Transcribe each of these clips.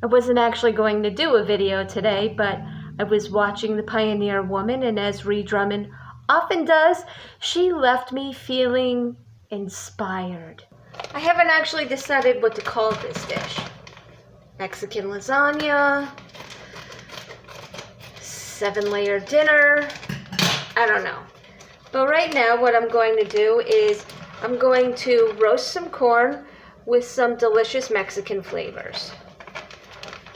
I wasn't actually going to do a video today, but I was watching The Pioneer Woman, and as Ree Drummond often does, she left me feeling inspired. I haven't actually decided what to call this dish. Mexican lasagna, 7-layer dinner, I don't know. But right now what I'm going to do is I'm going to roast some corn with some delicious Mexican flavors.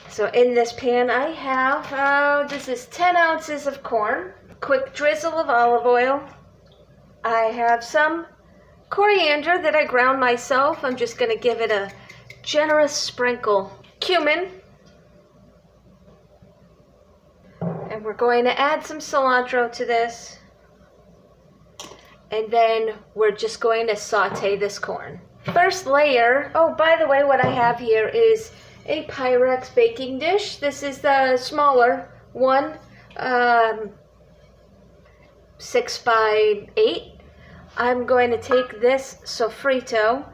So in this pan I have, this is 10 ounces of corn, quick drizzle of olive oil. I have some coriander that I ground myself. I'm just going to give it a generous sprinkle. Cumin. And we're going to add some cilantro to this. And then we're just going to saute this corn. First layer, oh, by the way, what I have here is a Pyrex baking dish. This is the smaller one, 6 by 8. I'm going to take this Sofrito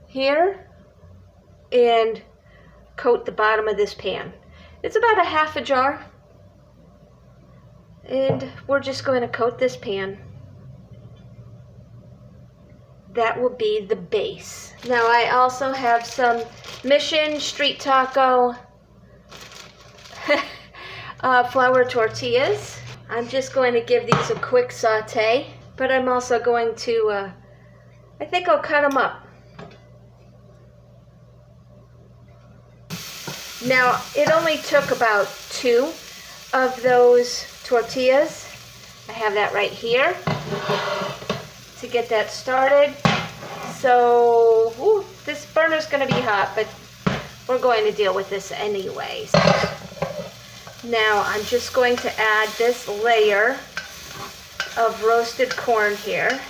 here and coat the bottom of this pan. It's about a half a jar. And we're just going to coat this pan. That will be the base. Now I also have some Mission Street Taco flour tortillas. I'm just going to give these a quick saute, but I'm also going to, I think I'll cut them up. Now it only took about 2 of those tortillas. I have that right here to get that started. So, ooh, this burner's gonna be hot, but we're going to deal with this anyways. Now I'm just going to add this layer of roasted corn here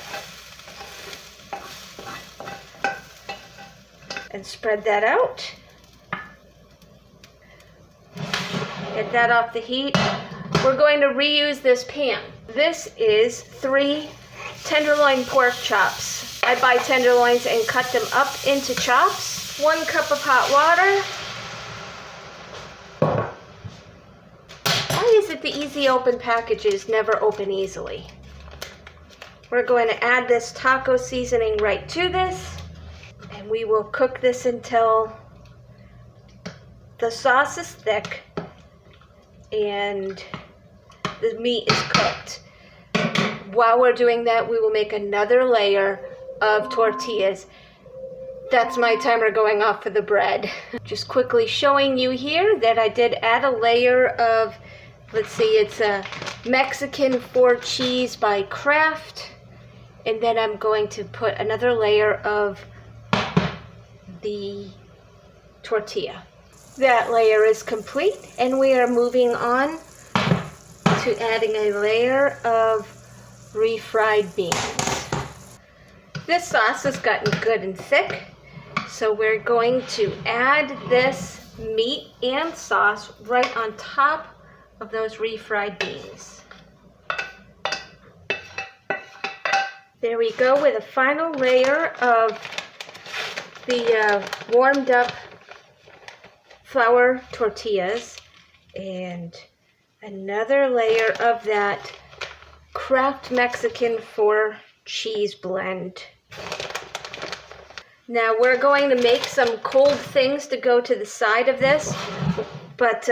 and spread that out. Get that off the heat. We're going to reuse this pan. This is 3 tenderloin pork chops. I buy tenderloins and cut them up into chops. 1 cup of hot water. Why is it the easy open packages never open easily? We're going to add this taco seasoning right to this, and we will cook this until the sauce is thick and the meat is cooked. While we're doing that, we will make another layer of tortillas. That's my timer going off for the bread. Just quickly showing you here that I did add a layer of, let's see, it's a Mexican 4 cheese by Kraft. And then I'm going to put another layer of the tortilla. That layer is complete, and we are moving on to adding a layer of refried beans. This sauce has gotten good and thick, so we're going to add this meat and sauce right on top of those refried beans. There we go, with a final layer of the warmed up flour tortillas and another layer of that Kraft Mexican 4 cheese blend. Now we're going to make some cold things to go to the side of this, but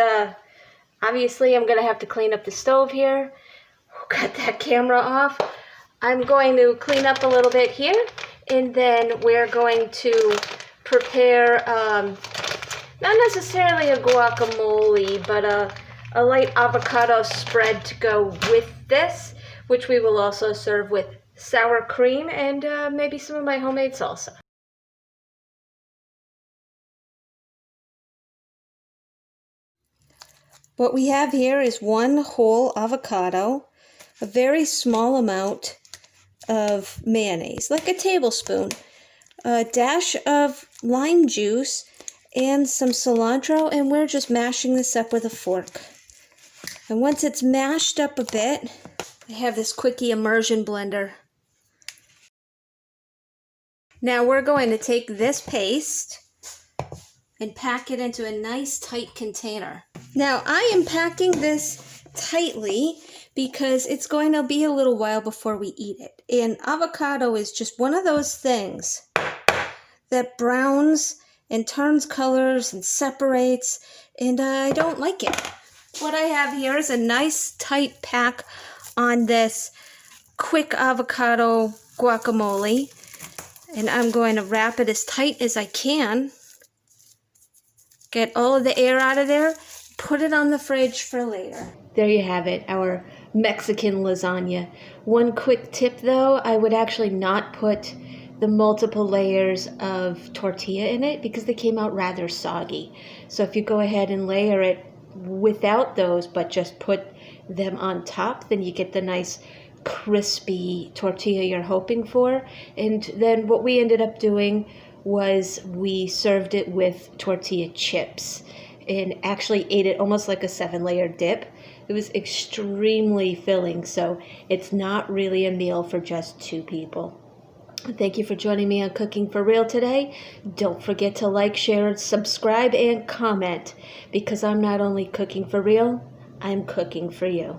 obviously I'm going to have to clean up the stove here. Cut that camera off. I'm going to clean up a little bit here, and then we're going to prepare not necessarily a guacamole, but a light avocado spread to go with this, which we will also serve with sour cream and maybe some of my homemade salsa. What we have here is 1 whole avocado, a very small amount of mayonnaise, like a tablespoon, a dash of lime juice, and some cilantro, and we're just mashing this up with a fork. And once it's mashed up a bit, I have this quickie immersion blender. Now we're going to take this paste and pack it into a nice tight container. Now I am packing this tightly because it's going to be a little while before we eat it. And avocado is just one of those things that browns and turns colors and separates, and I don't like it. What I have here is a nice tight pack on this quick avocado guacamole, and I'm going to wrap it as tight as I can. Get all of the air out of there, put it on the fridge for later. There you have it, our Mexican lasagna. One quick tip though, I would actually not put the multiple layers of tortilla in it because they came out rather soggy. So if you go ahead and layer it without those, but just put them on top, then you get the nice crispy tortilla you're hoping for. And then what we ended up doing was we served it with tortilla chips and actually ate it almost like a 7-layer dip. It was extremely filling, so it's not really a meal for just 2 people. Thank you for joining me on Cooking for Real today. Don't forget to like, share, subscribe, and comment, because I'm not only cooking for real, I'm cooking for you.